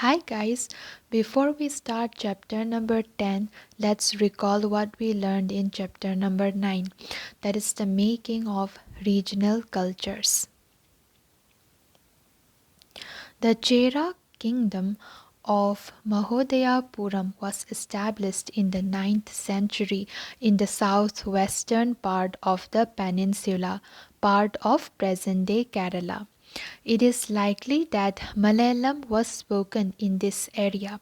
Hi guys, before we start chapter number 10, let's recall what we learned in chapter number 9, that is the making of regional cultures. The Chera kingdom of Mahodayapuram was established in the 9th century in the southwestern part of the peninsula, part of present-day Kerala. It is likely that Malayalam was spoken in this area.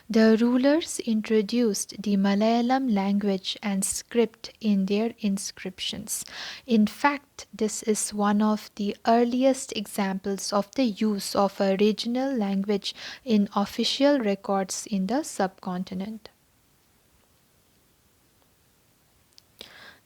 The rulers introduced the Malayalam language and script in their inscriptions. In fact, this is one of the earliest examples of the use of a regional language in official records in the subcontinent.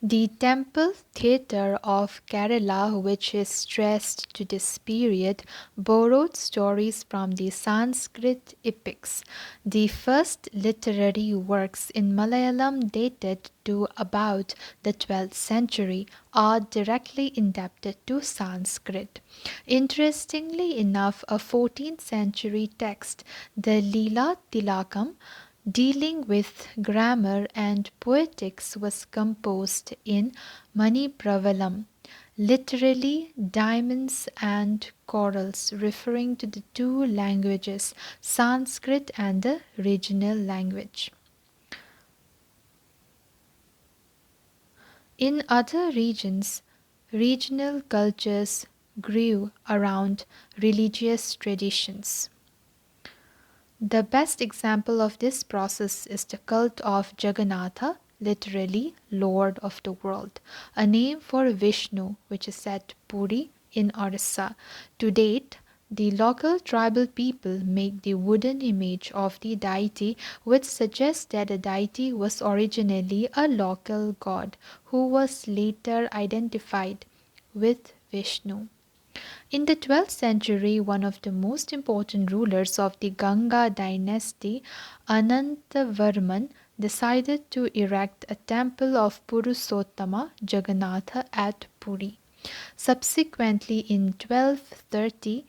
The temple theatre of Kerala, which is traced to this period, borrowed stories from the Sanskrit epics. The first literary works in Malayalam dated to about the 12th century are directly indebted to Sanskrit. Interestingly enough, a 14th century text, the Leela Tilakam, dealing with grammar and poetics was composed in Manipravalam, literally diamonds and corals, referring to the two languages, Sanskrit and the regional language. In other regions, regional cultures grew around religious traditions. The best example of this process is the cult of Jagannatha, literally Lord of the World, a name for Vishnu, which is at Puri in Orissa. To date, the local tribal people make the wooden image of the deity, which suggests that the deity was originally a local god who was later identified with Vishnu. In the 12th century, one of the most important rulers of the Ganga dynasty, Anantavarman, decided to erect a temple of Purushottama Jagannatha at Puri. Subsequently, in 1230,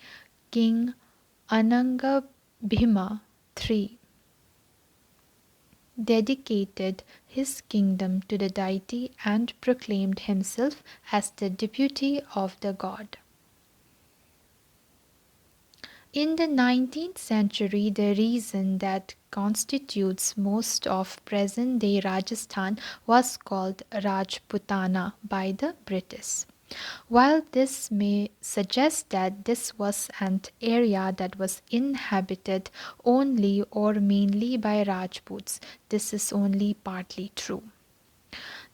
King Anangabhima III dedicated his kingdom to the deity and proclaimed himself as the deputy of the god. In the 19th century, the region that constitutes most of present day Rajasthan was called Rajputana by the British. While this may suggest that this was an area that was inhabited only or mainly by Rajputs, this is only partly true.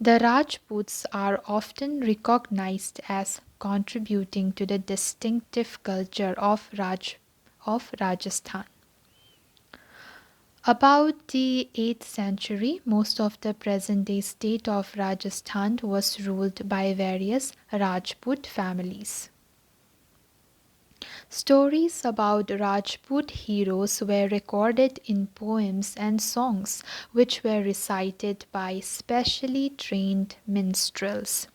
The Rajputs are often recognized as contributing to the distinctive culture of Rajasthan. About the 8th century, most of the present day state of Rajasthan was ruled by various Rajput families. Stories about Rajput heroes were recorded in poems and songs, which were recited by specially trained minstrels.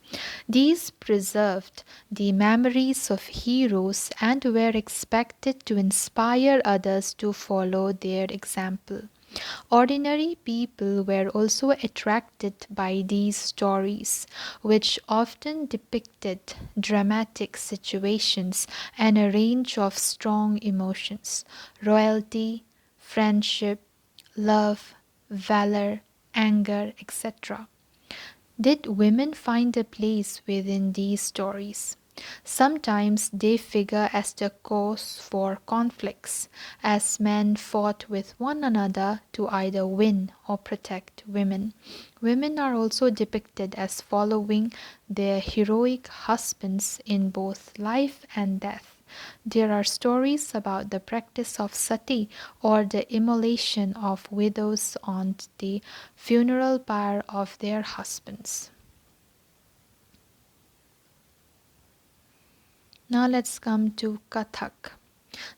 These preserved the memories of heroes and were expected to inspire others to follow their example. Ordinary people were also attracted by these stories, which often depicted dramatic situations and a range of strong emotions: royalty, friendship, love, valor, anger, etc. Did women find a place within these stories? Sometimes they figure as the cause for conflicts, as men fought with one another to either win or protect women. Women are also depicted as following their heroic husbands in both life and death. There are stories about the practice of sati, or the immolation of widows on the funeral pyre of their husbands. Now let's come to Kathak.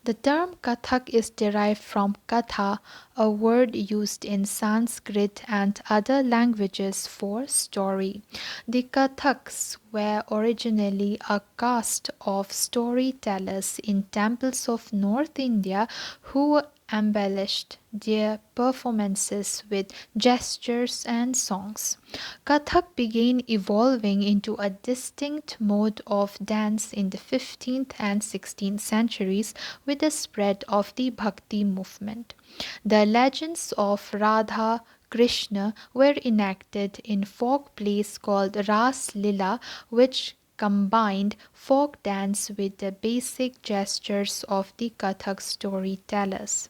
The term Kathak is derived from Katha, a word used in Sanskrit and other languages for story. The Kathaks were originally a caste of storytellers in temples of North India who embellished their performances with gestures and songs. Kathak began evolving into a distinct mode of dance in the 15th and 16th centuries with the spread of the Bhakti movement. The legends of Radha Krishna were enacted in folk plays called Ras Lila, which combined folk dance with the basic gestures of the Kathak storytellers.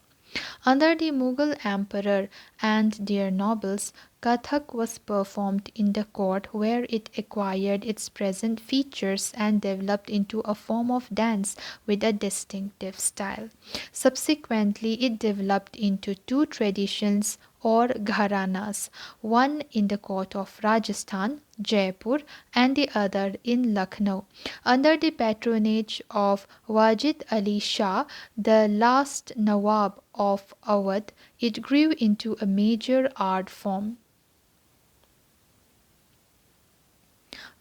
Under the Mughal emperor and their nobles, Kathak was performed in the court where it acquired its present features and developed into a form of dance with a distinctive style. Subsequently, it developed into two traditions or gharanas, one in the court of Rajasthan, Jaipur, and the other in Lucknow. Under the patronage of Wajid Ali Shah, the last Nawab of Awadh, it grew into a major art form.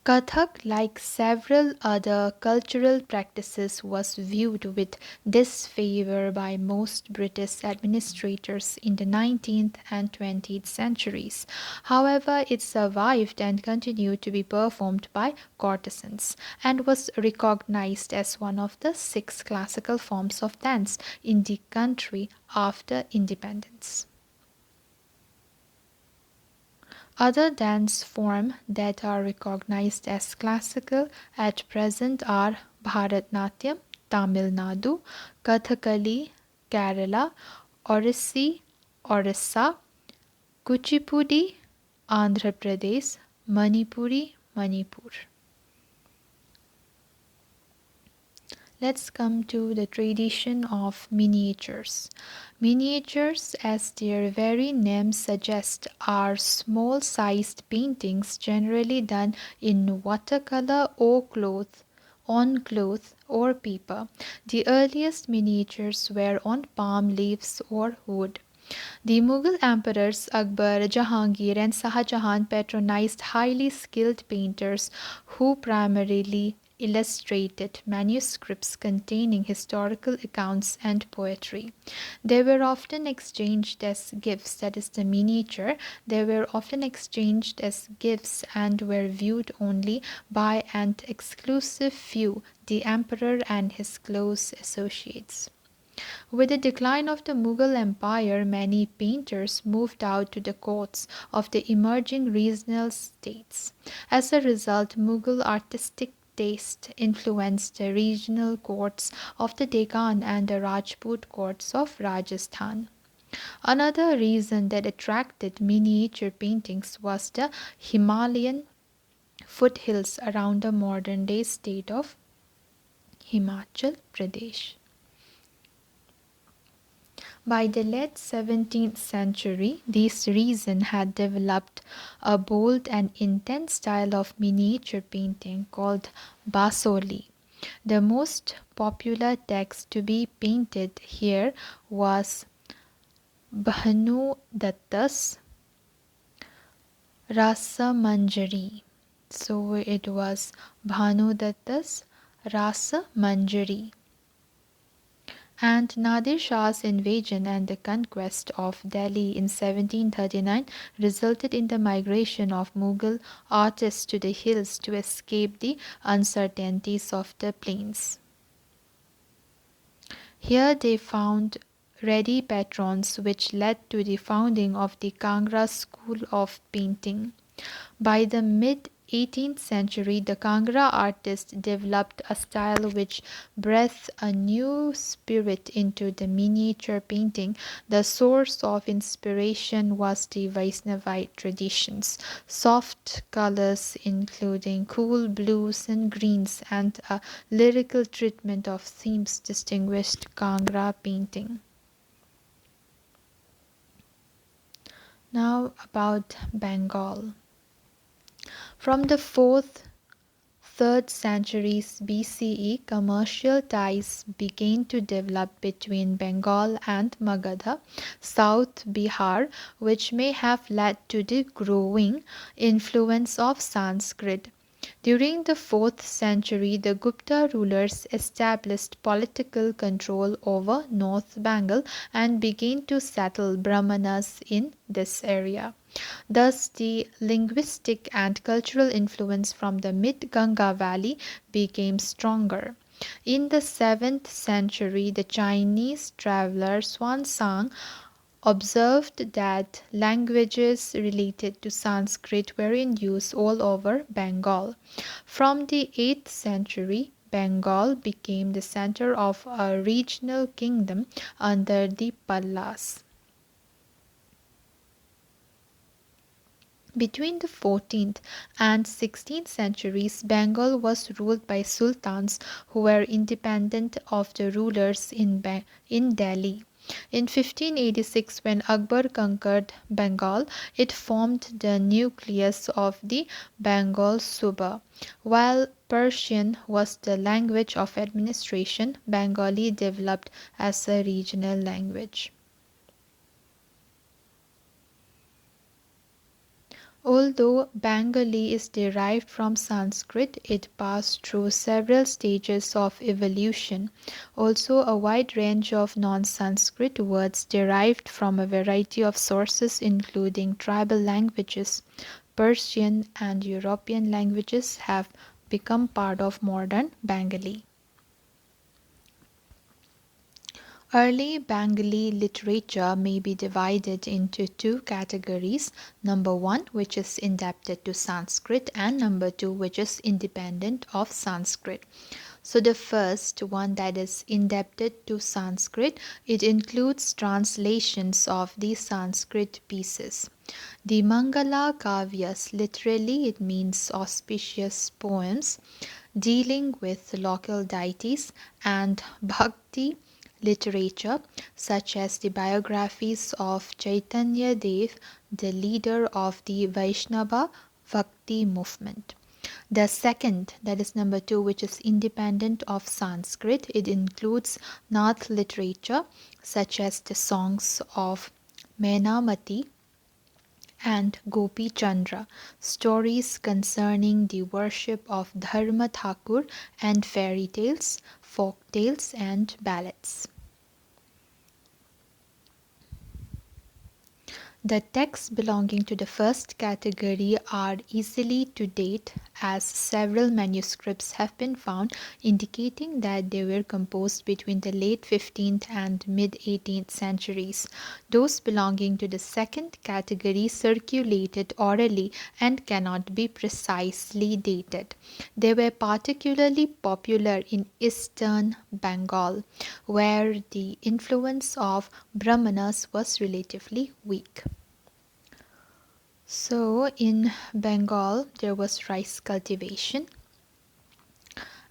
Kathak, like several other cultural practices, was viewed with disfavor by most British administrators in the 19th and 20th centuries. However, it survived and continued to be performed by courtesans and was recognized as one of the six classical forms of dance in the country after independence. Other dance forms that are recognized as classical at present are Bharatnatyam, Tamil Nadu, Kathakali, Kerala, Odissi, Orissa, Kuchipudi, Andhra Pradesh, Manipuri, Manipur. Let's come to the tradition of miniatures. Miniatures, as their very name suggests, are small sized paintings generally done in watercolor or cloth, on cloth or paper. The earliest miniatures were on palm leaves or wood. The Mughal emperors Akbar, Jahangir, and Shah Jahan patronized highly skilled painters who primarily illustrated manuscripts containing historical accounts and poetry. They were often exchanged as gifts, that is, the miniature, they were often exchanged as gifts and were viewed only by an exclusive few, the emperor and his close associates. With the decline of the Mughal Empire, many painters moved out to the courts of the emerging regional states. As a result, Mughal artistic taste influenced the regional courts of the Deccan and the Rajput courts of Rajasthan. Another reason that attracted miniature paintings was the Himalayan foothills around the modern day state of Himachal Pradesh. By the late 17th century, this region had developed a bold and intense style of miniature painting called basoli. The most popular text to be painted here was Bhanu Datta's Rasa Manjari. So it was Bhanu Datta's Rasa Manjari. And Nadir Shah's invasion and the conquest of Delhi in 1739 resulted in the migration of Mughal artists to the hills to escape the uncertainties of the plains. Here they found ready patrons, which led to the founding of the Kangra school of painting. By the mid 18th century, the Kangra artists developed a style which breathed a new spirit into the miniature painting. The source of inspiration was the Vaisnavite traditions, soft colors including cool blues and greens, and a lyrical treatment of themes distinguished Kangra painting. Now about Bengal. From the 4th 3rd centuries BCE, commercial ties began to develop between Bengal and Magadha, South Bihar, which may have led to the growing influence of Sanskrit. During the 4th century, the Gupta rulers established political control over North Bengal and began to settle Brahmanas in this area. Thus, the linguistic and cultural influence from the mid Ganga valley became stronger. In the 7th century, the Chinese traveler Xuanzang observed that languages related to Sanskrit were in use all over Bengal. From the 8th century, Bengal became the center of a regional kingdom under the Pallas. Between the 14th and 16th centuries, Bengal was ruled by sultans who were independent of the rulers in Delhi. In 1586, when Akbar conquered Bengal, it formed the nucleus of the Bengal Suba. While Persian was the language of administration, Bengali developed as a regional language. Although Bengali is derived from Sanskrit, it passed through several stages of evolution. Also, a wide range of non-Sanskrit words derived from a variety of sources including tribal languages, Persian and European languages have become part of modern Bengali. Early Bengali literature may be divided into two categories. Number one, which is indebted to Sanskrit, and number two, which is independent of Sanskrit. So the first one, that is indebted to Sanskrit, it includes translations of the Sanskrit pieces. The Mangala Kavyas, literally it means auspicious poems dealing with local deities, and Bhakti literature such as the biographies of Chaitanya Dev, the leader of the Vaishnava Bhakti movement. The second, that is number two, which is independent of Sanskrit, it includes Nath literature such as the songs of Menamati and Gopi Chandra, stories concerning the worship of Dharma Thakur, and fairy tales, folk tales, and ballads. The texts belonging to the first category are easily to date, as several manuscripts have been found indicating that they were composed between the late 15th and mid 18th centuries. Those belonging to the second category circulated orally and cannot be precisely dated. They were particularly popular in eastern Bengal, where the influence of Brahmanas was relatively weak. So in Bengal there was rice cultivation,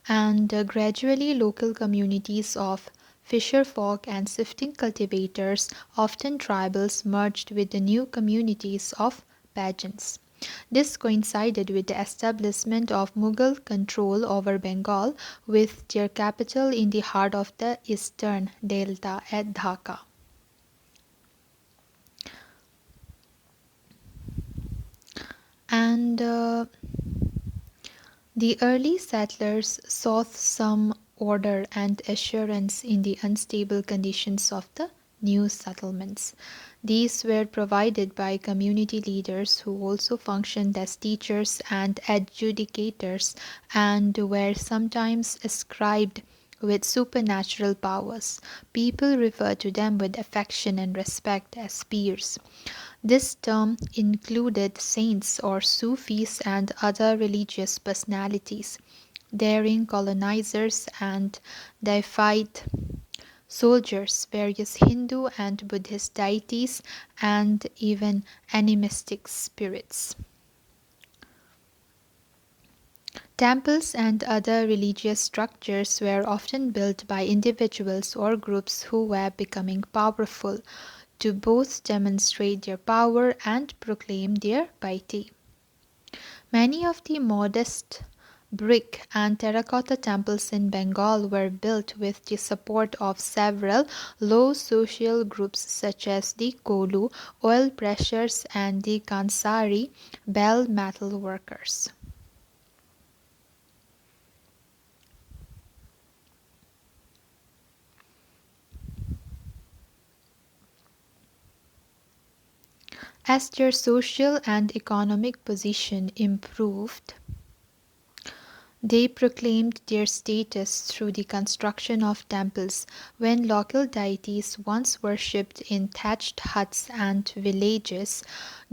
and gradually local communities of fisher folk and sifting cultivators, often tribals, merged with the new communities of peasants. This coincided with the establishment of Mughal control over Bengal, with their capital in the heart of the eastern delta at Dhaka. And the early settlers sought some order and assurance in the unstable conditions of the new settlements. These were provided by community leaders who also functioned as teachers and adjudicators, and were sometimes ascribed with supernatural powers. People refer to them with affection and respect as peers. This term included saints or Sufis and other religious personalities, daring colonizers and deified soldiers, various Hindu and Buddhist deities, and even animistic spirits. Temples and other religious structures were often built by individuals or groups who were becoming powerful, to both demonstrate their power and proclaim their piety. Many of the modest brick and terracotta temples in Bengal were built with the support of several low social groups such as the Kolu, oil pressers, and the Kansari, bell metal workers. As their social and economic position improved, they proclaimed their status through the construction of temples. When local deities, once worshipped in thatched huts and villages,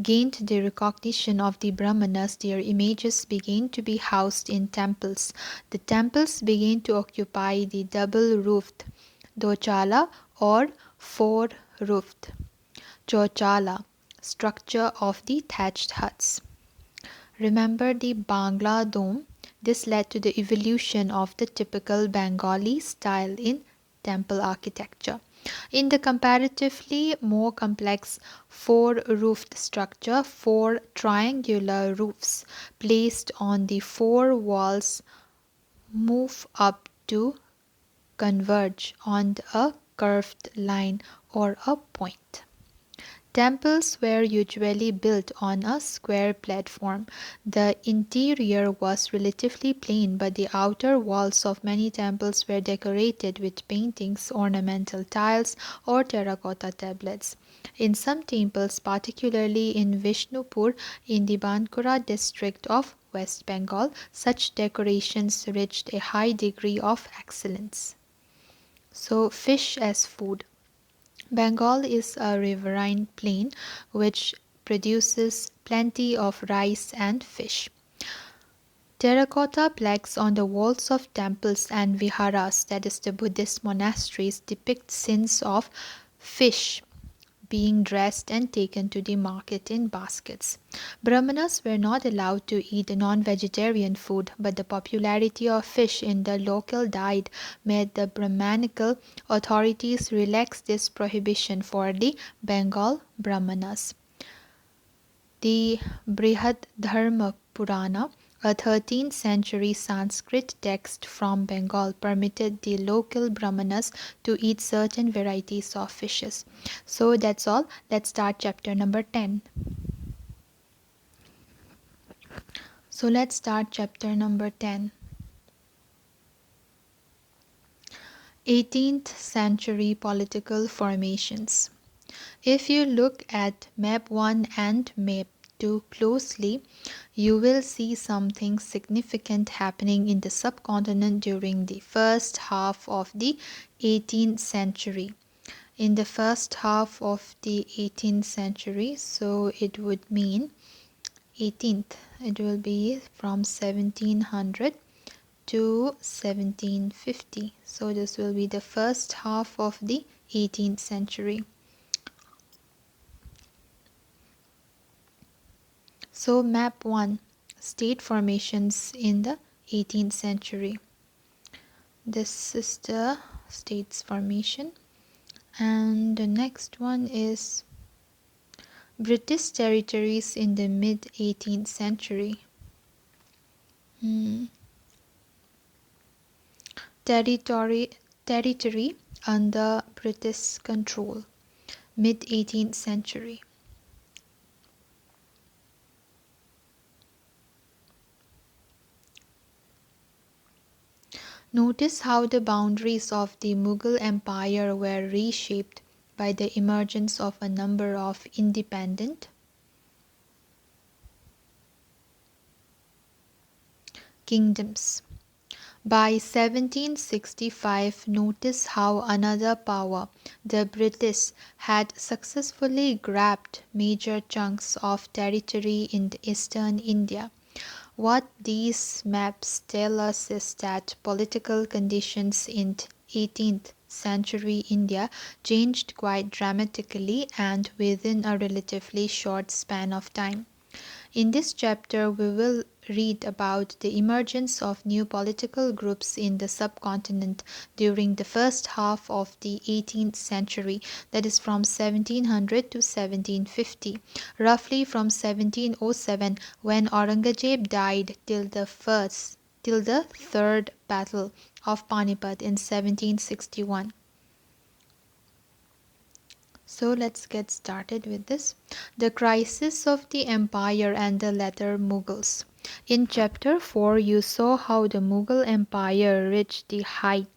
gained the recognition of the Brahmanas, their images began to be housed in temples. The temples began to occupy the double-roofed dochala or four-roofed chochala structure of the thatched huts. Remember the Bangla dome? This led to the evolution of the typical Bengali style in temple architecture. In the comparatively more complex four-roofed structure, four triangular roofs placed on the four walls move up to converge on a curved line or a point. Temples were usually built on a square platform. The interior was relatively plain, but the outer walls of many temples were decorated with paintings, ornamental tiles, or terracotta tablets. In some temples, particularly in Vishnupur in the Bankura district of West Bengal, such decorations reached a high degree of excellence. So, fish as food. Bengal is a riverine plain which produces plenty of rice and fish. Terracotta plaques on the walls of temples and viharas, that is, the Buddhist monasteries, depict scenes of fish being dressed and taken to the market in baskets. Brahmanas were not allowed to eat non-vegetarian food, but the popularity of fish in the local diet made the Brahmanical authorities relax this prohibition for the Bengal Brahmanas. The Brihadharma Purana, a 13th century Sanskrit text from Bengal, permitted the local Brahmanas to eat certain varieties of fishes. So that's all. Let's start chapter number 10. So let's start chapter number 10. 18th century political formations. If you look at map 1 and map 2 closely, you will see something significant happening in the subcontinent during the first half of the 18th century. In the first half of the 18th century, so it would mean 18th, it will be from 1700 to 1750. So this will be the first half of the 18th century. So map 1, state formations in the 18th century. This is the states formation. And the next one is British territories in the mid 18th century. Territory under British control, mid 18th century. Notice how the boundaries of the Mughal Empire were reshaped by the emergence of a number of independent kingdoms. By 1765, notice how another power, the British, had successfully grabbed major chunks of territory in eastern India. What these maps tell us is that political conditions in 18th century India changed quite dramatically and within a relatively short span of time. In this chapter, we will read about the emergence of new political groups in the subcontinent during the first half of the 18th century, that is from 1700 to 1750, roughly from 1707 when Aurangzeb died till the third battle of Panipat in 1761. So let's get started with this. The crisis of the empire and the later Mughals. In chapter 4, you saw how the Mughal Empire reached the height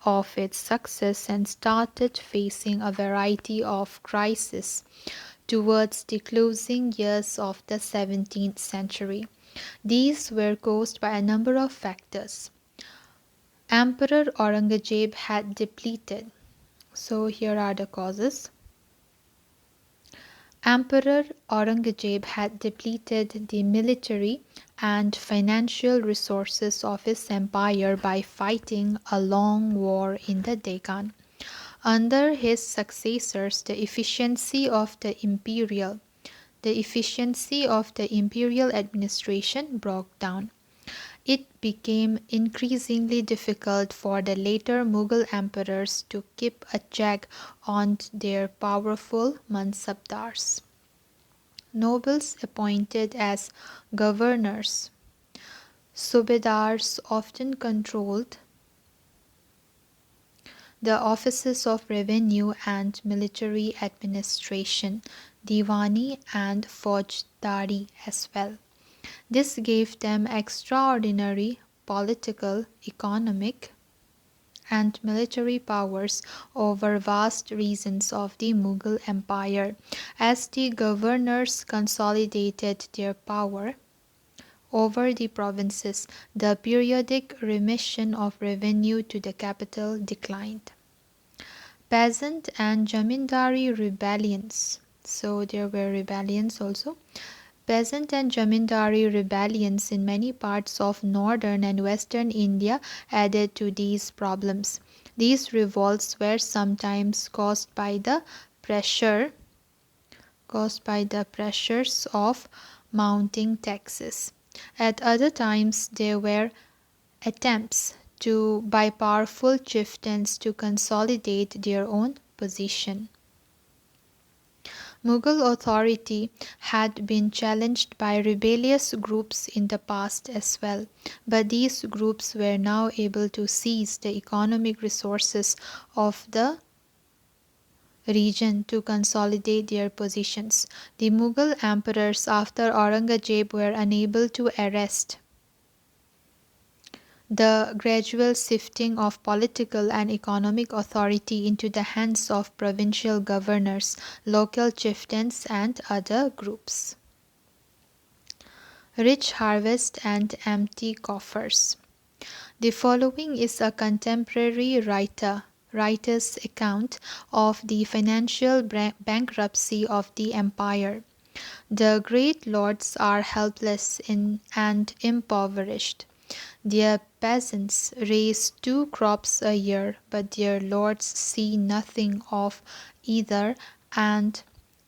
of its success and started facing a variety of crises. towards the closing years of the 17th century. These were caused by a number of factors. Emperor Aurangzeb had depleted. So here are the causes. Emperor Aurangzeb had depleted the military and financial resources of his empire by fighting a long war in the Deccan. Under his successors, the efficiency of the imperial administration broke down. It became increasingly difficult for the later Mughal emperors to keep a check on their powerful mansabdars. Nobles appointed as governors, subedars often controlled the offices of revenue and military administration, diwani and faujdari as well. This gave them extraordinary political, economic, and military powers over vast regions of the Mughal Empire. As the governors consolidated their power over the provinces, the periodic remission of revenue to the capital declined. Peasant and Jamindari rebellions. So there were rebellions also. Peasant and Jamindari rebellions in many parts of northern and western India added to these problems. These revolts were sometimes caused by the pressures of mounting taxes. At other times there were attempts by powerful chieftains to consolidate their own position. Mughal authority had been challenged by rebellious groups in the past as well, but these groups were now able to seize the economic resources of the region to consolidate their positions. The Mughal emperors after Aurangzeb were unable to arrest the gradual shifting of political and economic authority into the hands of provincial governors, local chieftains, and other groups. Rich harvest and empty coffers. The following is a contemporary writer's account of the financial bankruptcy of the empire. The great lords are helpless and impoverished. Their peasants raise 2 crops a year, but their lords see nothing of either, and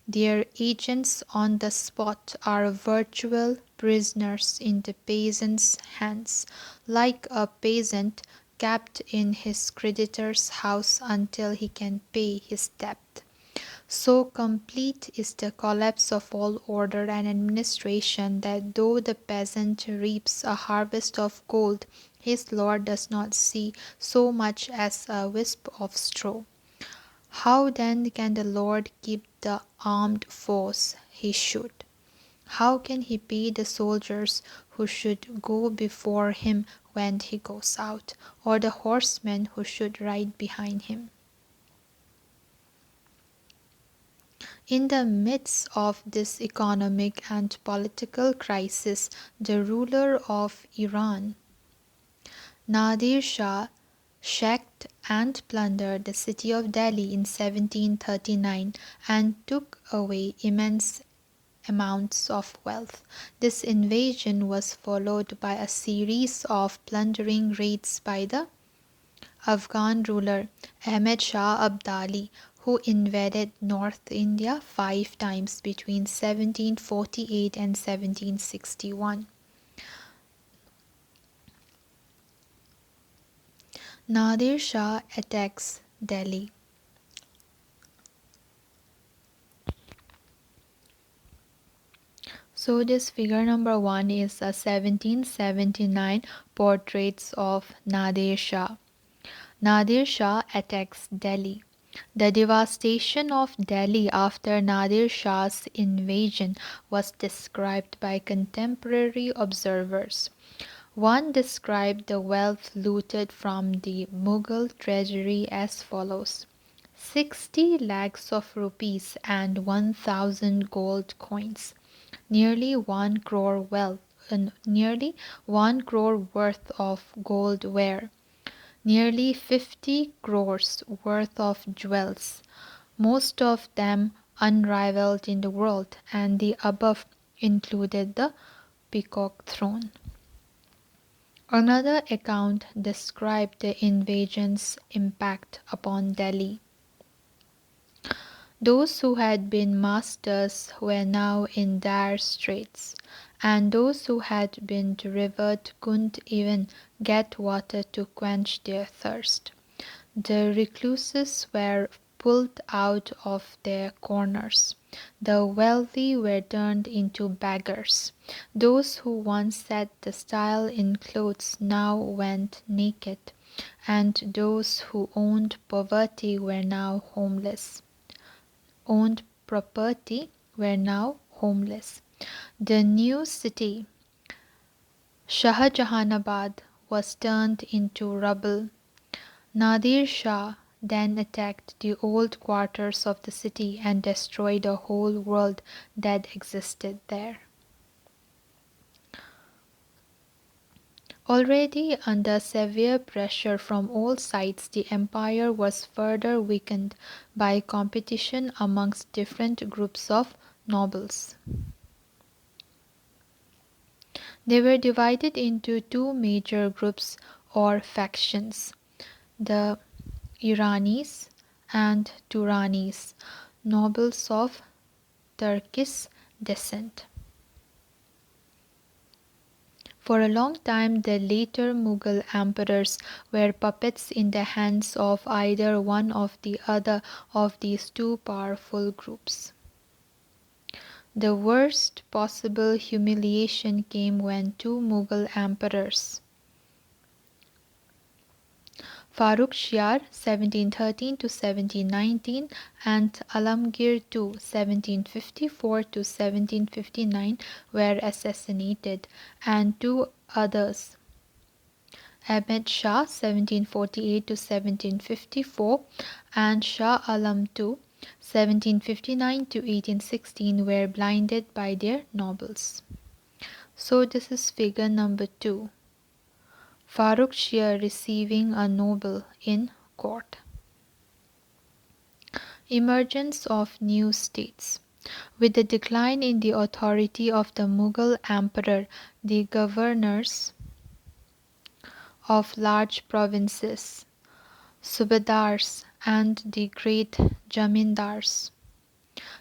their agents on the spot are virtual prisoners in the peasant's hands, like a peasant kept in his creditor's house until he can pay his debt. So complete is the collapse of all order and administration that though the peasant reaps a harvest of gold, his lord does not see so much as a wisp of straw. How then can the lord keep the armed force he should? How can he pay the soldiers who should go before him when he goes out, or the horsemen who should ride behind him? In the midst of this economic and political crisis, the ruler of Iran, Nadir Shah, sacked and plundered the city of Delhi in 1739 and took away immense amounts of wealth. This invasion was followed by a series of plundering raids by the Afghan ruler Ahmed Shah Abdali, who invaded North India 5 times between 1748 and 1761. Nadir Shah attacks Delhi. So this figure number 1 is a 1779 portraits of Nadir Shah. Nadir Shah attacks Delhi. The devastation of Delhi after Nadir Shah's invasion was described by contemporary observers. One described the wealth looted from the Mughal treasury as follows: 60 lakhs of rupees and 1,000 gold coins, nearly 1 crore nearly 1 crore worth of gold ware, nearly 50 crores worth of jewels, most of them unrivaled in the world, and the above included the peacock throne. Another account described the invasion's impact upon Delhi. Those who had been masters were now in dire straits, and those who had been delivered couldn't even get water to quench their thirst. The recluses were pulled out of their corners. The wealthy were turned into beggars. Those who once set the style in clothes now went naked, and those who owned poverty were now homeless. Owned property were now homeless. The new city, Shahjahanabad, was turned into rubble. Nadir Shah then attacked the old quarters of the city and destroyed the whole world that existed there. Already under severe pressure from all sides, the empire was further weakened by competition amongst different groups of nobles. They were divided into two major groups or factions: the Iranis and Turanis, nobles of Turkish descent. For a long time, the later Mughal emperors were puppets in the hands of either one of the other of these two powerful groups. The worst possible humiliation came when two Mughal emperors, Farrukh Shiar (1713 to 1719) and Alamgir II (1754 to 1759) were assassinated, and two others, Ahmed Shah (1748 to 1754) and Shah Alam II (1759 to 1816), were blinded by their nobles. So this is figure number 2. Farrukh Shah receiving a noble in court. Emergence of new states. With the decline in the authority of the Mughal emperor, the governors of large provinces, subadars, and the great jamindars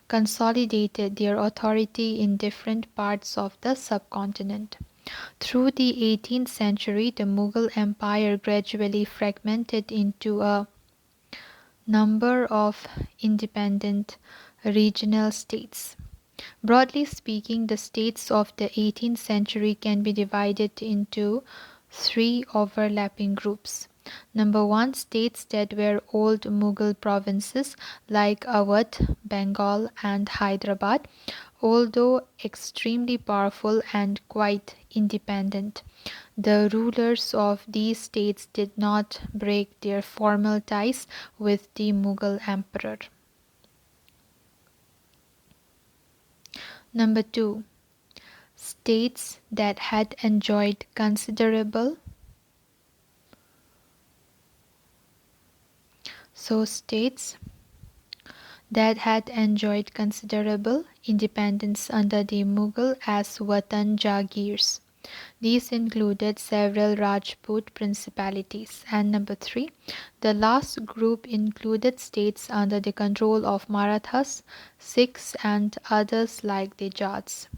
consolidated their authority in different parts of the subcontinent. Through the 18th century, the Mughal Empire gradually fragmented into a number of independent regional states. Broadly speaking, the states of the 18th century can be divided into three overlapping groups. Number one, states that were old Mughal provinces like Awadh, Bengal, and Hyderabad, although extremely powerful and quite independent. The rulers of these states did not break their formal ties with the Mughal emperor. Number two, states that had enjoyed considerable states that had enjoyed considerable independence under the Mughal as Watan Jagirs. These included several Rajput principalities. And number three, the last group included states under the control of Marathas, Sikhs, and others like the Jats.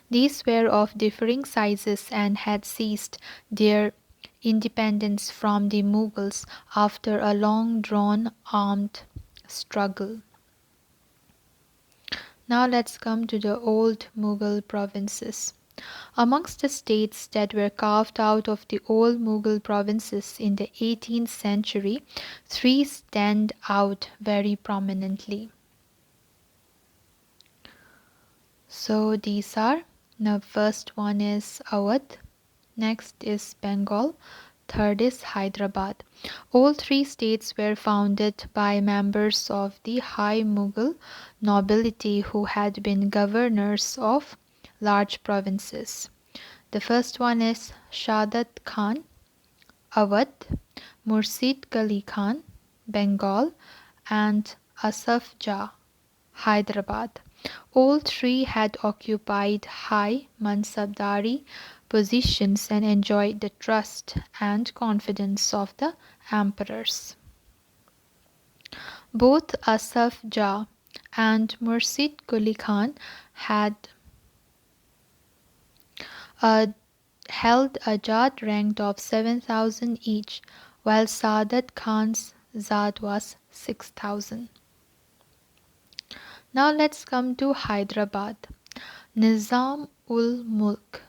These were of differing sizes and had seized their independence from the Mughals after a long drawn armed struggle. Now let's come to the old Mughal provinces. Amongst the states that were carved out of the old Mughal provinces in the 18th century, three stand out very prominently. So these are, the first one is Awadh, next is Bengal, third is Hyderabad. All three states were founded by members of the high Mughal nobility who had been governors of large provinces. The first one is Shadat Khan, Awadh, Murshid Qali Khan, Bengal, and Asaf Jah, Hyderabad. All three had occupied high Mansabdari positions and enjoyed the trust and confidence of the emperors. Both Asaf Jah and Murshid Quli Khan had uh, held a Jat rank of 7,000 each, while Saadat Khan's Zat was 6,000. Now let's come to Hyderabad. Nizam ul Mulk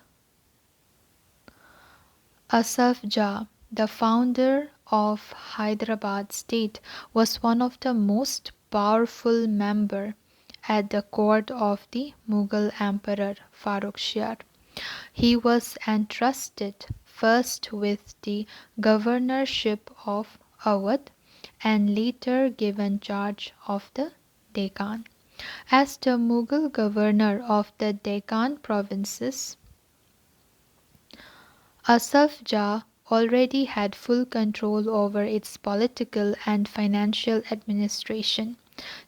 Asaf Jah, the founder of Hyderabad state, was one of the most powerful members at the court of the Mughal Emperor Farrukh Shah. He was entrusted first with the governorship of Awadh and later given charge of the Deccan. As the Mughal governor of the Deccan provinces, Asaf Jah already had full control over its political and financial administration.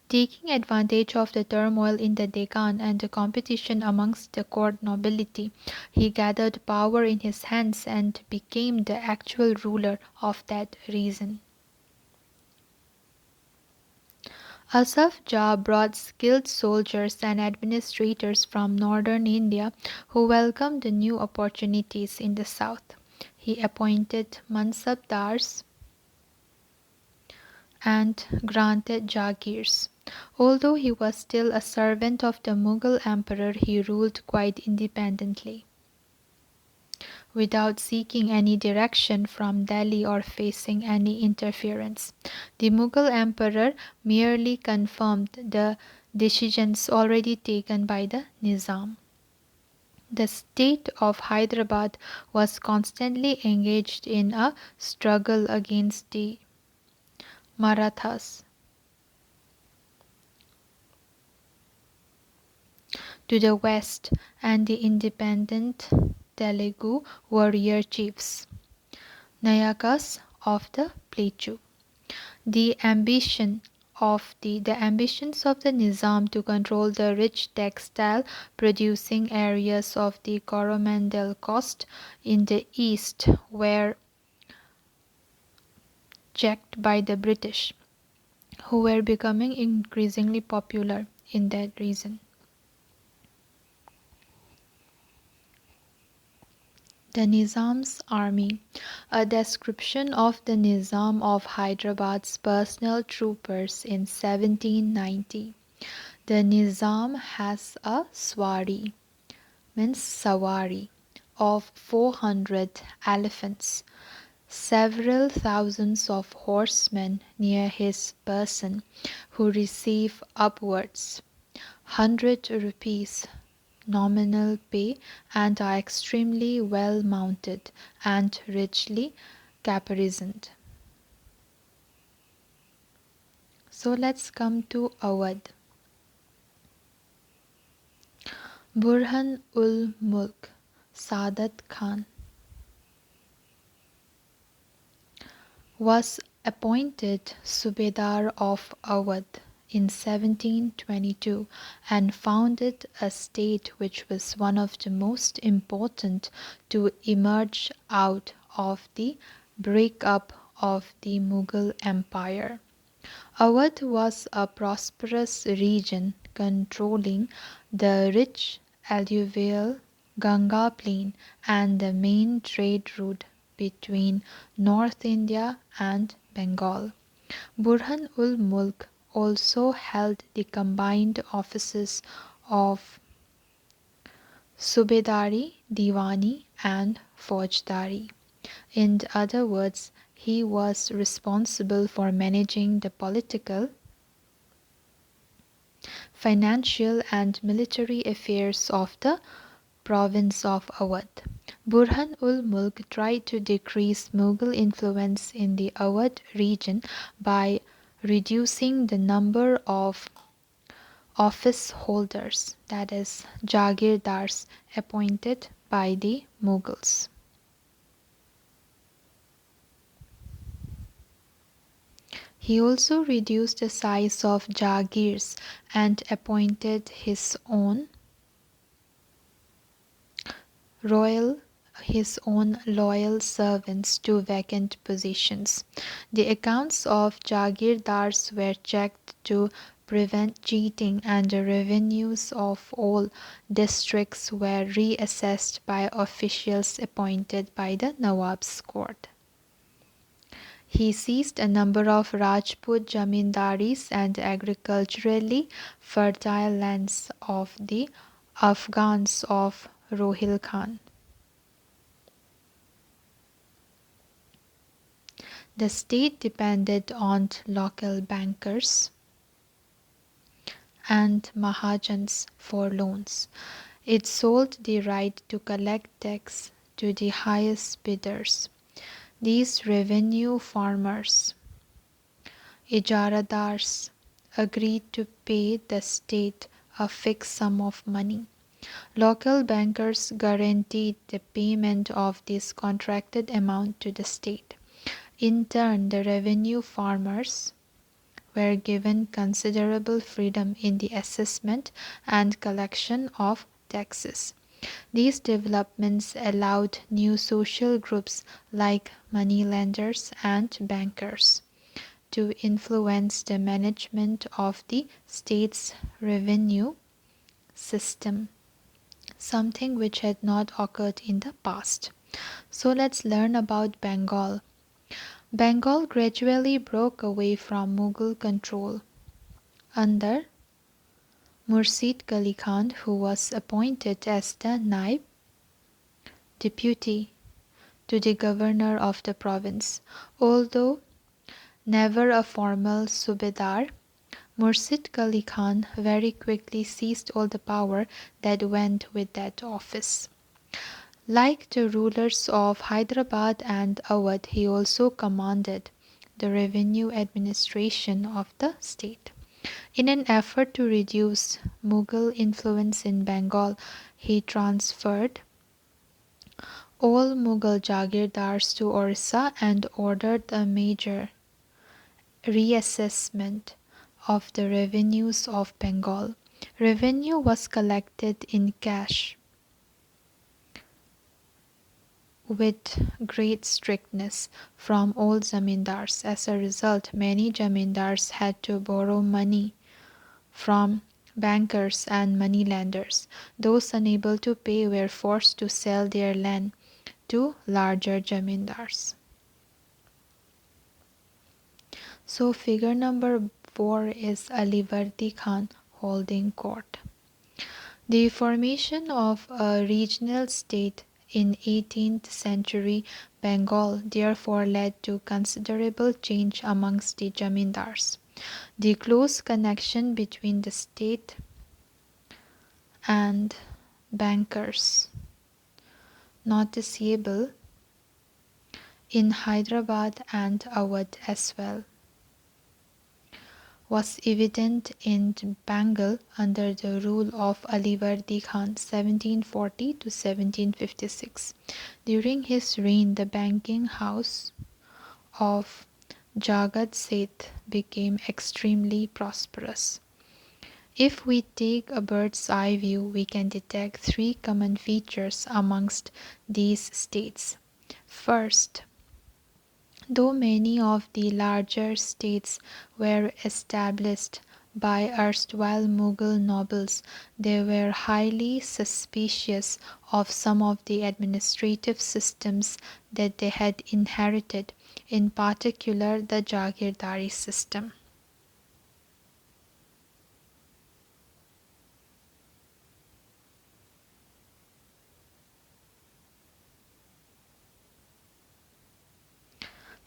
Taking advantage of the turmoil in the Deccan and the competition amongst the court nobility, he gathered power in his hands and became the actual ruler of that region. Asaf Jah brought skilled soldiers and administrators from northern India who welcomed the new opportunities in the south. He appointed Mansabdars and granted Jagirs. Although he was still a servant of the Mughal emperor, he ruled quite independently, without seeking any direction from Delhi or facing any interference. The Mughal emperor merely confirmed the decisions already taken by the Nizam. The state of Hyderabad was constantly engaged in a struggle against the Marathas to the west and the independent Telugu warrior chiefs, Nayakas of the Plateau. The ambitions of the Nizam to control the rich textile producing areas of the Coromandel coast in the east were checked by the British, who were becoming increasingly popular in that region. The Nizam's army. A description of the Nizam of Hyderabad's personal troopers in 1790. The Nizam has a swari, means sawari, of 400 elephants, several thousands of horsemen near his person, who receive upwards 100 rupees nominal pay and are extremely well mounted and richly caparisoned. So let's come to Awadh. Burhan ul Mulk Saadat Khan was appointed Subedar of Awadh in 1722 and founded a state which was one of the most important to emerge out of the breakup of the Mughal Empire. Awadh was a prosperous region controlling the rich alluvial Ganga plain and the main trade route between North India and Bengal. Burhan ul Mulk also held the combined offices of Subedari, Diwani, and Faujdari. In other words, he was responsible for managing the political, financial, and military affairs of the province of Awadh. Burhan-ul-Mulk tried to decrease Mughal influence in the Awadh region by reducing the number of office holders, that is, Jagirdars, appointed by the Mughals. He also reduced the size of Jagirs and appointed royal his own loyal servants to vacant positions. The accounts of Jagirdars were checked to prevent cheating, and the revenues of all districts were reassessed by officials appointed by the Nawab's court. He seized a number of Rajput jamindaris and agriculturally fertile lands of the Afghans of Rohilkhand. The state depended on local bankers and Mahajans for loans. It sold the right to collect tax to the highest bidders. These revenue farmers, ijaradars, agreed to pay the state a fixed sum of money. Local bankers guaranteed the payment of this contracted amount to the state. In turn, the revenue farmers were given considerable freedom in the assessment and collection of taxes. These developments allowed new social groups like moneylenders and bankers to influence the management of the state's revenue system, something which had not occurred in the past. So let's learn about Bengal. Bengal gradually broke away from Mughal control under Murshid Qali Khan, who was appointed as the Naib deputy to the governor of the province. Although never a formal subedar, Murshid Qali Khan very quickly seized all the power that went with that office. Like the rulers of Hyderabad and Awadh, he also commanded the revenue administration of the state. In an effort to reduce Mughal influence in Bengal, he transferred all Mughal Jagirdars to Orissa and ordered a major reassessment of the revenues of Bengal. Revenue was collected in cash with great strictness from all zamindars. As a result, many zamindars had to borrow money from bankers and moneylenders. Those unable to pay were forced to sell their land to larger zamindars. So figure number 4 is Alivardi Khan holding court. The formation of a regional state in 18th century Bengal therefore led to considerable change amongst the zamindars. The close connection between the state and bankers, noticeable in Hyderabad and Awadh as well, was evident in Bengal under the rule of Alivardi Khan 1740 to 1756. During his reign, the banking house of Jagad Seth became extremely prosperous. If we take a bird's eye view, we can detect three common features amongst these states. First, though many of the larger states were established by erstwhile Mughal nobles, they were highly suspicious of some of the administrative systems that they had inherited, in particular the Jagirdari system.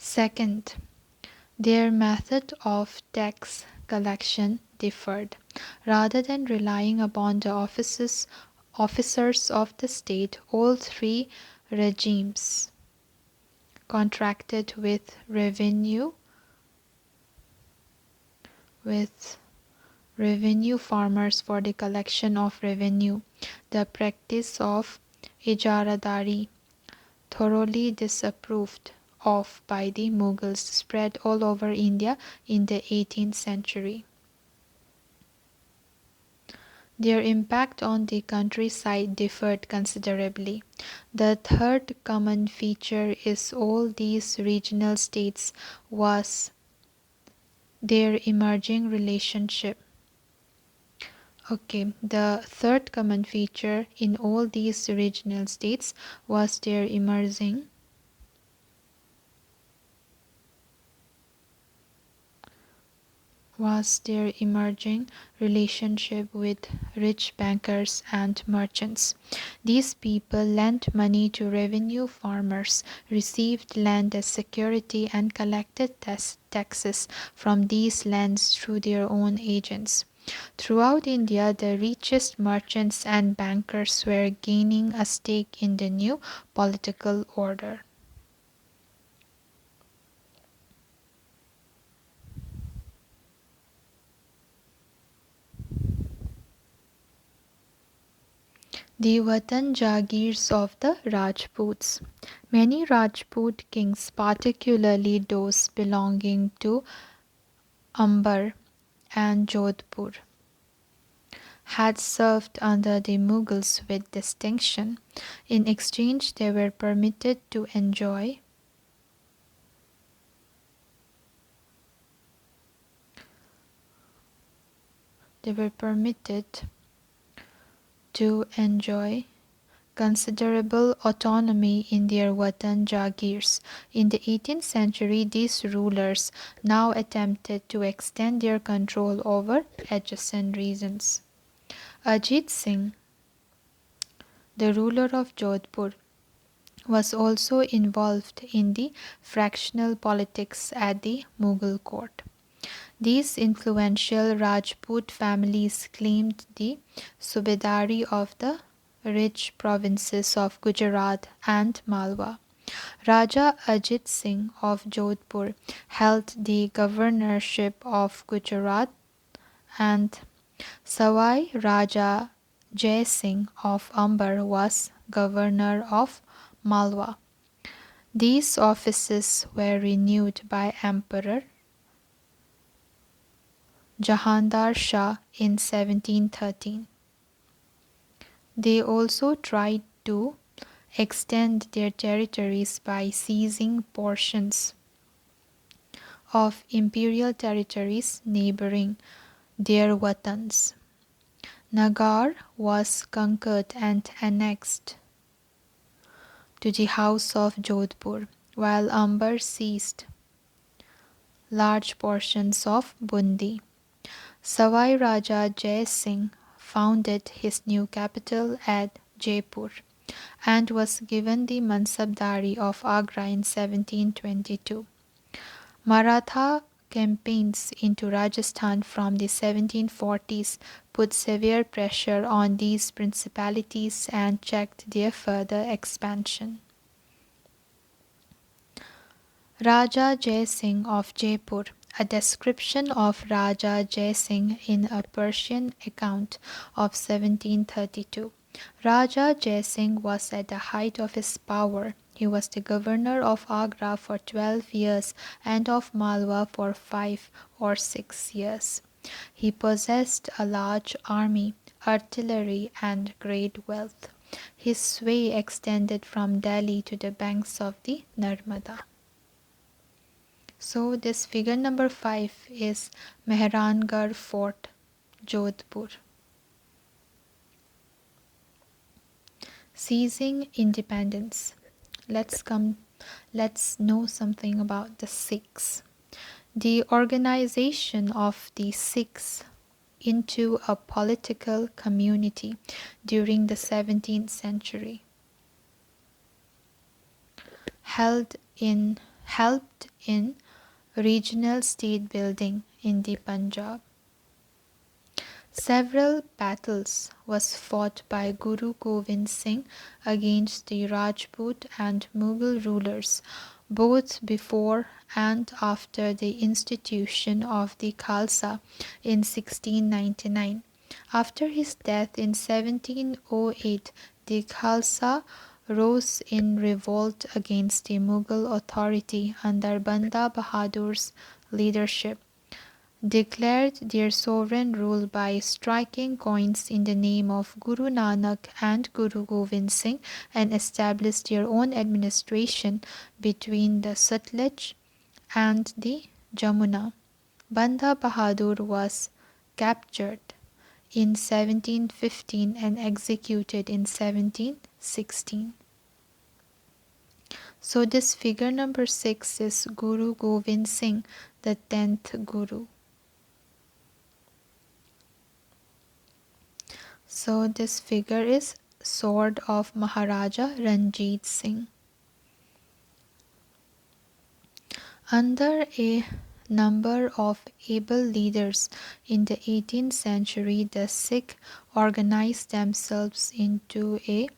Second, their method of tax collection differed. Rather than relying upon the offices officers of the state, all three regimes contracted with revenue farmers for the collection of revenue. The practice of ijaradari, thoroughly disapproved of by the Mughals, spread all over India in the 18th century. Their impact on the countryside differed considerably. The third common feature is all these regional states was their emerging relationship. The third common feature in all these regional states was their emerging relationship with rich bankers and merchants. These people lent money to revenue farmers, received land as security, and collected taxes from these lands through their own agents. Throughout India, the richest merchants and bankers were gaining a stake in the new political order. The Watan Jagirs of the Rajputs. Many Rajput kings, particularly those belonging to Amber and Jodhpur, had served under the Mughals with distinction. In exchange, they were permitted to enjoy considerable autonomy in their Watan Jagirs. In the 18th century, these rulers now attempted to extend their control over adjacent regions. Ajit Singh, the ruler of Jodhpur, was also involved in the fractional politics at the Mughal court. These influential Rajput families claimed the subedari of the rich provinces of Gujarat and Malwa. Raja Ajit Singh of Jodhpur held the governorship of Gujarat and Sawai Raja Jai Singh of Amber was governor of Malwa. These offices were renewed by Emperor Jahandar Shah in 1713. They also tried to extend their territories by seizing portions of imperial territories neighboring their watans. Nagar was conquered and annexed to the house of Jodhpur, while Amber seized large portions of Bundi. Sawai Raja Jai Singh founded his new capital at Jaipur and was given the Mansabdari of Agra in 1722. Maratha campaigns into Rajasthan from the 1740s put severe pressure on these principalities and checked their further expansion. Raja Jai Singh of Jaipur. A description of Raja Jai Singh in a Persian account of 1732. Raja Jai Singh was at the height of his power. He was the governor of Agra for 12 years and of Malwa for 5 or 6 years. He possessed a large army, artillery, and great wealth. His sway extended from Delhi to the banks of the Narmada. So this figure number 5 is Mehrangarh Fort, Jodhpur. Seizing independence. Let's know something about the Sikhs. The organization of the Sikhs into a political community during the 17th century helped in regional state building in the Punjab. Several battles was fought by Guru Gobind Singh against the Rajput and Mughal rulers, both before and after the institution of the Khalsa in 1699. After his death in 1708, the Khalsa rose in revolt against the Mughal authority under Banda Bahadur's leadership, declared their sovereign rule by striking coins in the name of Guru Nanak and Guru Gobind Singh, and established their own administration between the Sutlej and the Jamuna. Banda Bahadur was captured in 1715 and executed in 1716. So this figure number 6 is Guru Gobind Singh, the 10th Guru. So this figure is sword of Maharaja Ranjit Singh. Under a number of able leaders in the 18th century, the Sikh organized themselves into a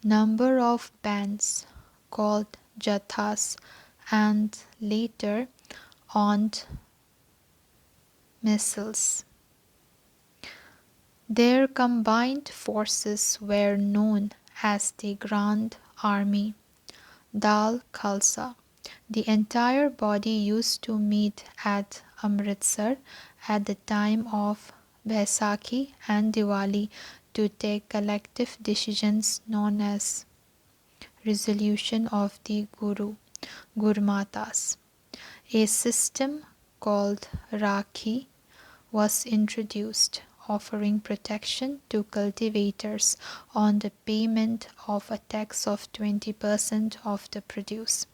number of bands called Jathas and later on missiles. Their combined forces were known as the Grand Army, Dal Khalsa. The entire body used to meet at Amritsar at the time of Baisakhi and Diwali to take collective decisions known as resolution of the Gurmatas. A system called Rakhi was introduced, offering protection to cultivators on the payment of a tax of 20% of the produce.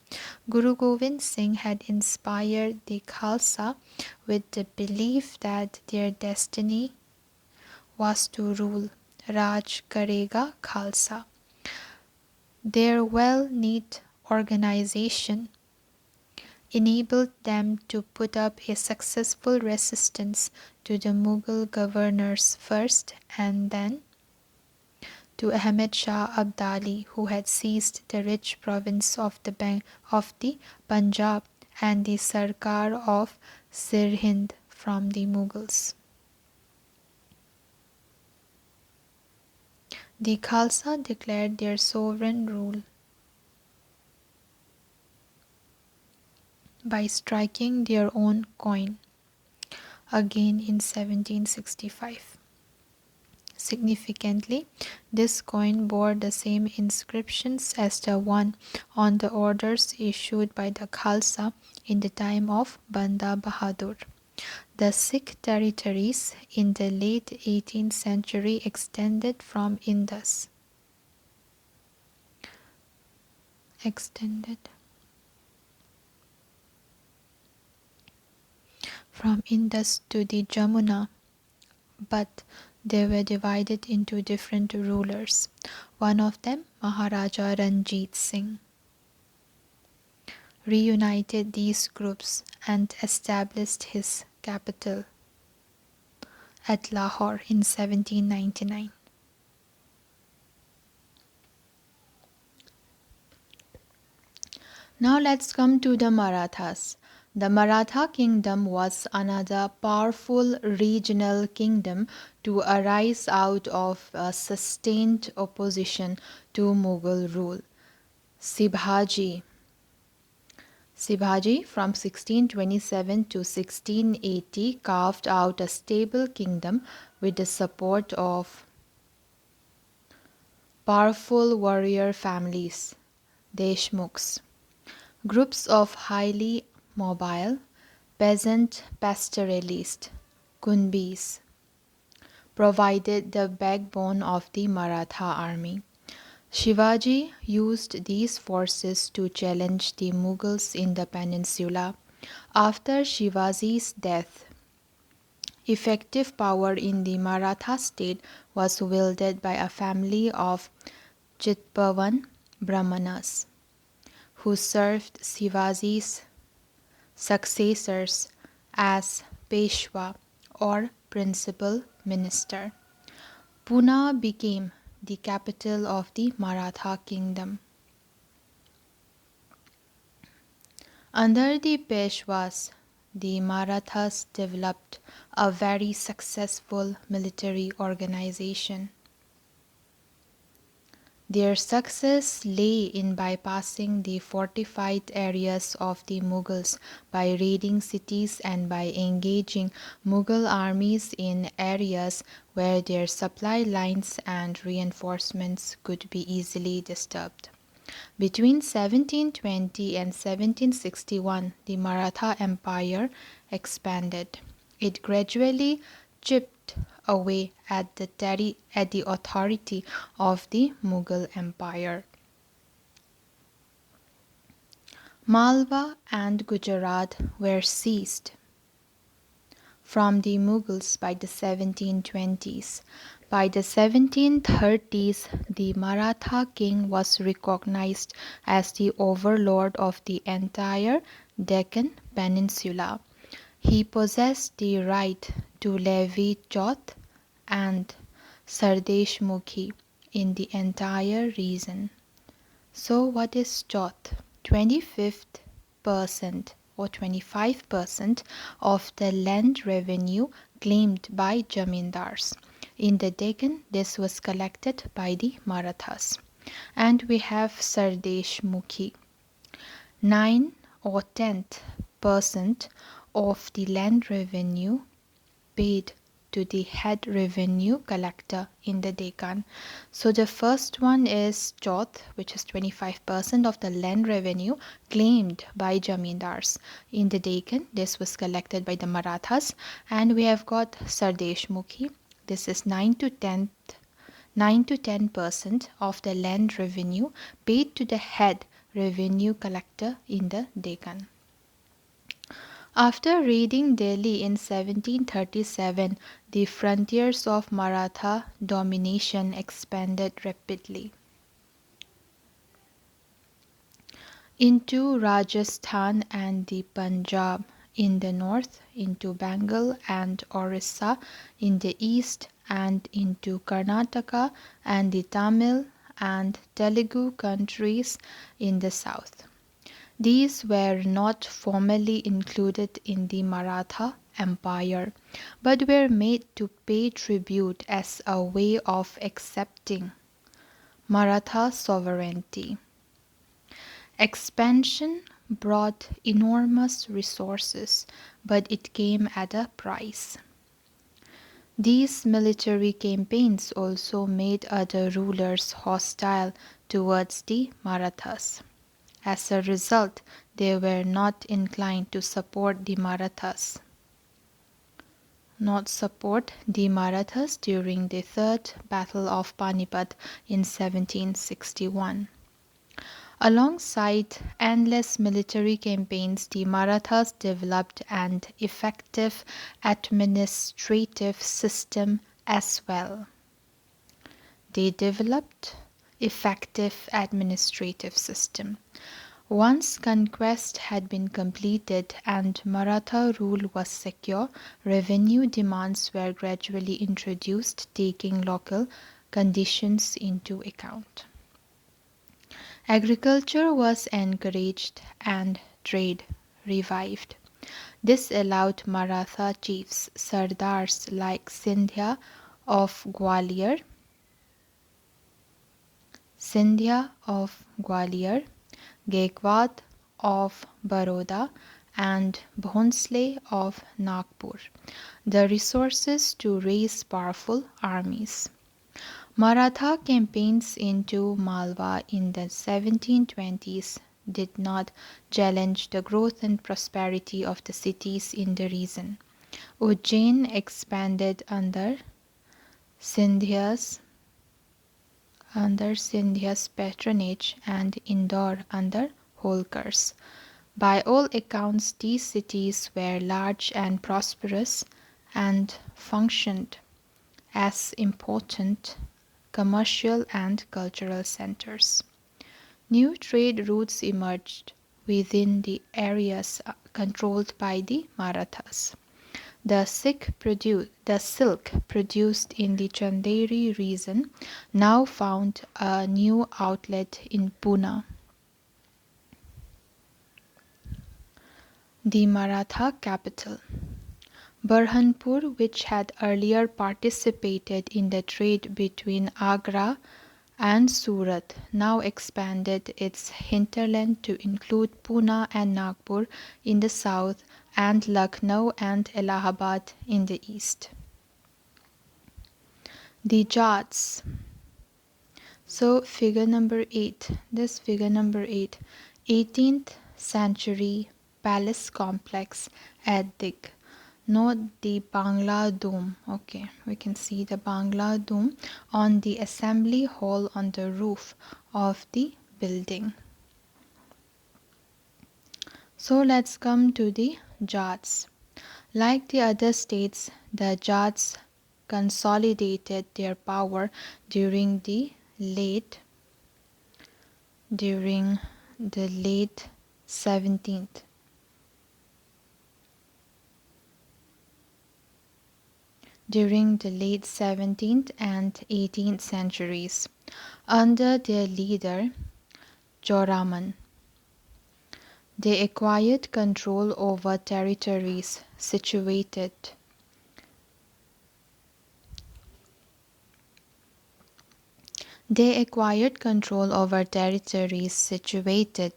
Guru Gobind Singh had inspired the Khalsa with the belief that their destiny was to rule. Raj Karega Khalsa. Their well-knit organization enabled them to put up a successful resistance to the Mughal governors first and then to Ahmed Shah Abdali, who had seized the rich province of the Punjab and the Sarkar of Sirhind from the Mughals. The Khalsa declared their sovereign rule by striking their own coin, again in 1765. Significantly, this coin bore the same inscriptions as the one on the orders issued by the Khalsa in the time of Banda Bahadur. The Sikh territories in the late 18th century extended from Indus to the Jamuna, but they were divided into different rulers. One of them, Maharaja Ranjit Singh, reunited these groups and established his capital at Lahore in 1799. Now let's come to the Marathas. The Maratha kingdom was another powerful regional kingdom to arise out of a sustained opposition to Mughal rule. Sibhaji from 1627 to 1680 carved out a stable kingdom with the support of powerful warrior families, Deshmukhs. Groups of highly mobile, peasant pastoralists, Kunbis, provided the backbone of the Maratha army. Shivaji used these forces to challenge the Mughals in the peninsula. After Shivaji's death, effective power in the Maratha state was wielded by a family of Chitpavan Brahmanas, who served Shivaji's successors as Peshwa or principal minister. Pune became the capital of the Maratha kingdom. Under the Peshwas, the Marathas developed a very successful military organization. Their success lay in bypassing the fortified areas of the Mughals by raiding cities and by engaging Mughal armies in areas where their supply lines and reinforcements could be easily disturbed. Between 1720 and 1761, the Maratha Empire expanded. It gradually chipped away at the authority of the Mughal Empire. Malwa and Gujarat were seized from the Mughals by the 1720s. By the 1730s, the Maratha king was recognized as the overlord of the entire Deccan Peninsula. He possessed the right to levy chauth and Sardeshmukhi in the entire region. So what is chauth? 25% or 25% of the land revenue claimed by jamindars. In the Deccan, this was collected by the Marathas. And we have Sardeshmukhi. 9 or 10% of the land revenue paid to the head revenue collector in the Deccan. So the first one is chauth, which is 25% of the land revenue claimed by jamindars. In the Deccan, this was collected by the Marathas. And we have got Sardeshmukhi. This is 9 to 10% of the land revenue paid to the head revenue collector in the Deccan. After raiding Delhi in 1737, the frontiers of Maratha domination expanded rapidly into Rajasthan and the Punjab in the north, into Bengal and Orissa in the east, and into Karnataka and the Tamil and Telugu countries in the south. These were not formally included in the Maratha Empire, but were made to pay tribute as a way of accepting Maratha sovereignty. Expansion brought enormous resources, but it came at a price. These military campaigns also made other rulers hostile towards the Marathas. As a result, they were not inclined to support the Marathas. During the Third Battle of Panipat in 1761. Alongside endless military campaigns, the Marathas developed an effective administrative system as well. Once conquest had been completed and Maratha rule was secure, revenue demands were gradually introduced, taking local conditions into account. Agriculture was encouraged and trade revived. This allowed Maratha chiefs, Sardars like Scindia of Gwalior, Gaikwad of Baroda, and Bhonsle of Nagpur the resources to raise powerful armies. Maratha campaigns into Malwa in the 1720s did not challenge the growth and prosperity of the cities in the region. Ujjain expanded under Scindia's patronage and Indore under Holkar's. By all accounts, these cities were large and prosperous and functioned as important commercial and cultural centers. New trade routes emerged within the areas controlled by the Marathas. The silk produced in the Chanderi region now found a new outlet in Pune. The Maratha capital. Burhanpur, which had earlier participated in the trade between Agra and Surat, now expanded its hinterland to include Pune and Nagpur in the south and Lucknow and Allahabad in the east. The Jats. So figure number 8. This figure number 8. 18th century palace complex at Dig. Note the Bangla dome. Okay, we can see the Bangla dome on the assembly hall on the roof of the building. So let's come to the Jats. Like the other states, the Jats consolidated their power during the late 17th and 18th centuries under their leader Joraman. They acquired control over territories situated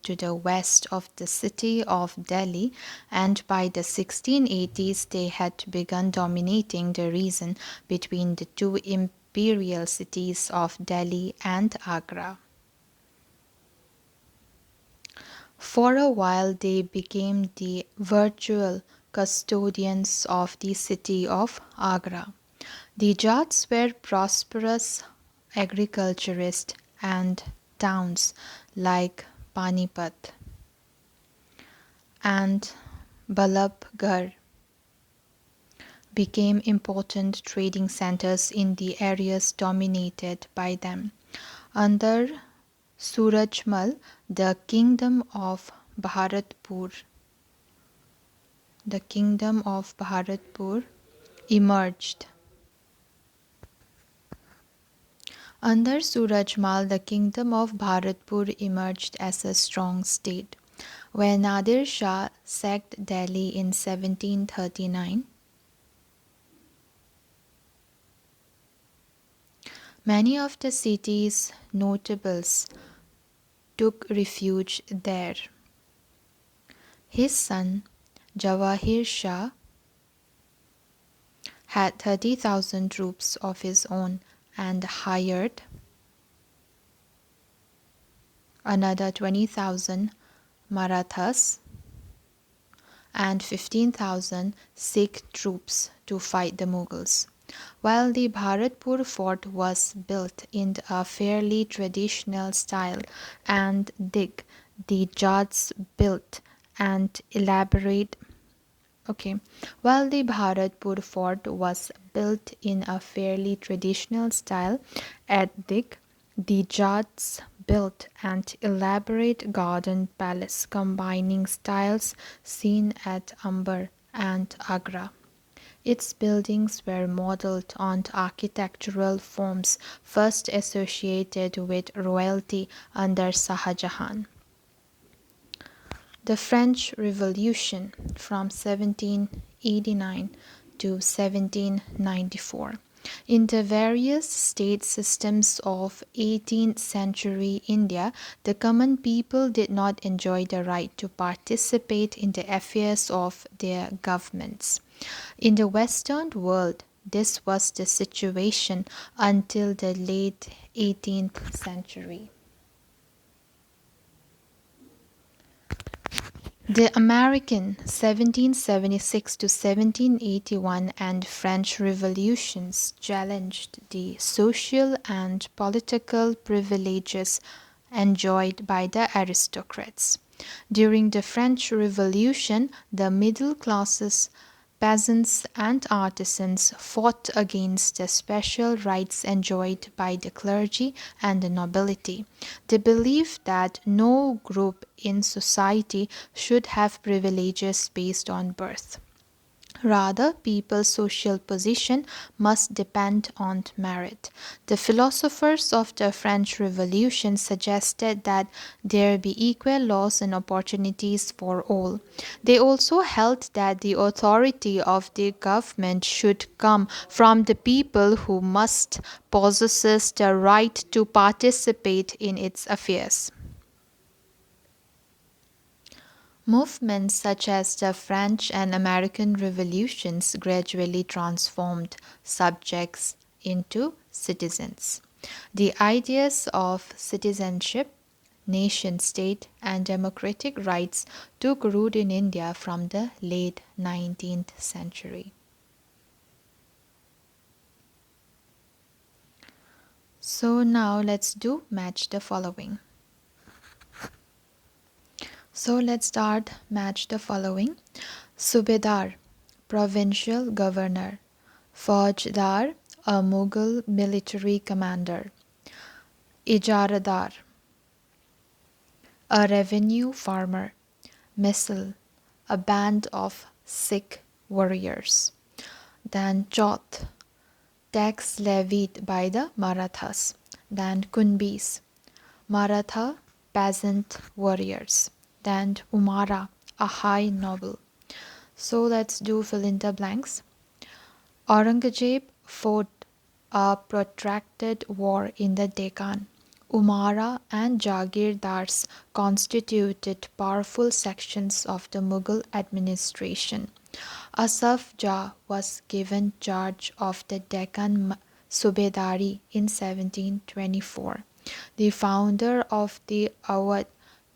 to the west of the city of Delhi, and by the 1680s they had begun dominating the region between the two imperial cities of Delhi and Agra. For a while they became the virtual custodians of the city of Agra. The Jats were prosperous agriculturists, and towns like Panipat and Balabgarh became important trading centers in the areas dominated by them. Under Surajmal, the kingdom of Bharatpur emerged. Under Surajmal, the kingdom of Bharatpur emerged as a strong state. When Nadir Shah sacked Delhi in 1739, many of the city's notables took refuge there. His son, Jawahir Shah, had 30,000 troops of his own and hired another 20,000 Marathas and 15,000 Sikh troops to fight the Mughals. While the Bharatpur fort was built in a fairly traditional style and Dig, the Jats built and elaborate While the Bharatpur fort was built in a fairly traditional style, at Dig, the Jats built an elaborate garden palace combining styles seen at Amber and Agra. Its buildings were modeled on architectural forms first associated with royalty under Shah Jahan. The French Revolution from 1789 to 1794. In the various state systems of 18th century India, the common people did not enjoy the right to participate in the affairs of their governments. In the Western world, this was the situation until the late 18th century. The American 1776 to 1781 and French revolutions challenged the social and political privileges enjoyed by the aristocrats. During the French Revolution, the middle classes, peasants and artisans fought against the special rights enjoyed by the clergy and the nobility. They believed that no group in society should have privileges based on birth, Rather, people's social position must depend on merit. The philosophers of the French Revolution suggested that there be equal laws and opportunities for all. They also held that the authority of the government should come from the people who must possess the right to participate in its affairs. Movements such as the French and American revolutions gradually transformed subjects into citizens. The ideas of citizenship, nation state, and democratic rights took root in India from the late 19th century. So now let's do match the following. So let's start match the following. Subedar, provincial governor. Faujdar, a Mughal military commander. Ijaradar, a revenue farmer. Misl, a band of Sikh warriors. Then Chauth, tax levied by the Marathas. Then Kunbis, Maratha peasant warriors. Then Umara, a high noble. So let's do fill in the blanks. Aurangzeb fought a protracted war in the Deccan. Umara and Jagirdars constituted powerful sections of the Mughal administration. Asaf Jah was given charge of the Deccan Subedari in 1724. The founder of the Awadh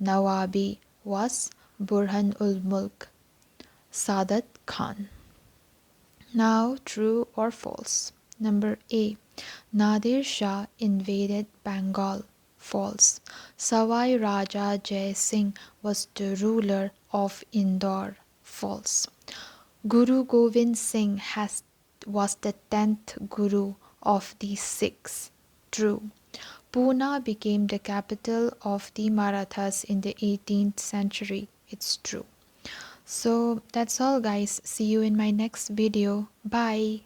Nawabi was Burhan ul Mulk Sadat Khan. Now, true or false? Number A. Nadir Shah invaded Bengal. False. Savai Raja Jai Singh was the ruler of Indore. False. Guru Gobind Singh was the 10th Guru of the Sikhs. True. Pune became the capital of the Marathas in the 18th century. It's true. So that's all guys. See you in my next video. Bye.